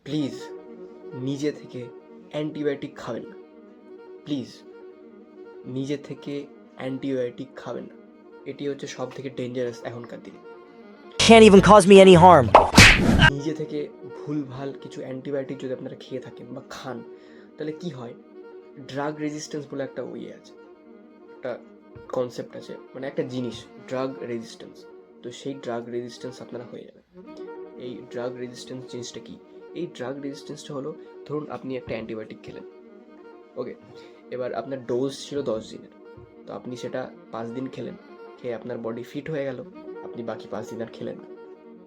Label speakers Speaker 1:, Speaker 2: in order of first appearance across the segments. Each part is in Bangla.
Speaker 1: প্লিজ নিজে থেকে অ্যান্টিবায়োটিক খাবেন না। প্লিজ নিজে থেকে অ্যান্টিবায়োটিক খাবেন না। এটি হচ্ছে সব থেকে ডেঞ্জারাস এখনকার দিনে।
Speaker 2: Can't even cause me any harm.
Speaker 1: নিজে থেকে ভুলভাল কিছু অ্যান্টিবায়োটিক যদি আপনারা খেয়ে থাকেন বা খান, তাহলে কি হয়, ড্রাগ রেজিস্ট্যান্স বলে একটা আছে, একটা কনসেপ্ট আছে, মানে একটা জিনিস, ড্রাগ রেজিস্ট্যান্স। তো সেই ড্রাগ রেজিস্ট্যান্স আপনারা হয়ে যাবে। এই ড্রাগ রেজিস্ট্যান্স জিনিসটা কি? এই ড্রাগ রেজিস্ট্যান্সটা হলো, ধরুন আপনি একটা অ্যান্টিবায়োটিক খেলেন, ওকে, এবার আপনার ডোজ ছিল 10 দিনের, তো আপনি সেটা 5 দিন খেলেন, খেয়ে আপনার বডি ফিট হয়ে গেল, আপনি বাকি 5 দিন আর খেলেন না,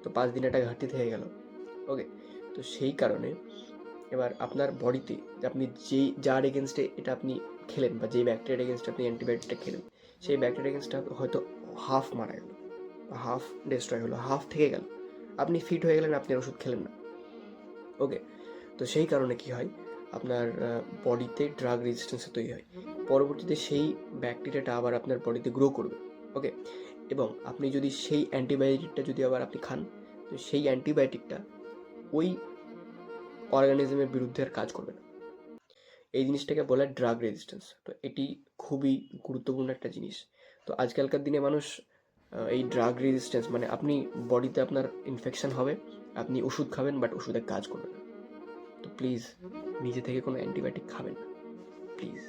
Speaker 1: তো 5 দিন একটা ঘাটতি থেকে গেল, ওকে। তো সেই কারণে এবার আপনার বডিতে আপনি যার এগেনস্টে এটা আপনি খেলেন, বা যেই ব্যাকটেরিয়ার এগেনস্টে আপনি অ্যান্টিবায়োটিকটা খেলেন, সেই ব্যাকটেরিয়ার এগেনস্টটা হয়তো হাফ মারা গেল, হাফ ডিস্ট্রয় হলো, হাফ থেকে গেল, আপনি ফিট হয়ে গেলেন, আপনি ওষুধ খেলেন না, ওকে। তো সেই কারণে কি হয়, আপনার বডিতে ড্রাগ রেজিস্ট্যান্স তৈরি হয়, পরবর্তীতে সেই ব্যাকটেরিয়াটা আবার আপনার বডিতে গ্রো করবে, ওকে। এবং আপনি যদি সেই অ্যান্টিবায়োটিকটা যদি আবার আপনি খান, তো সেই অ্যান্টিবায়োটিকটা ওই অর্গানিজমের বিরুদ্ধে আর কাজ করবে না। এই জিনিসটাকে বলে ড্রাগ রেজিস্ট্যান্স। তো এটি খুবই গুরুত্বপূর্ণ একটা জিনিস। তো আজকালকার দিনে মানুষ এই ড্রাগ রেজিস্ট্যান্স, মানে আপনি বডিতে আপনার ইনফেকশন হবে, আপনি ওষুধ খাবেন, বাট ওষুধে কাজ করবে না। তো প্লিজ নিজে থেকে কোনো অ্যান্টিবায়োটিক খাবেন না, প্লিজ।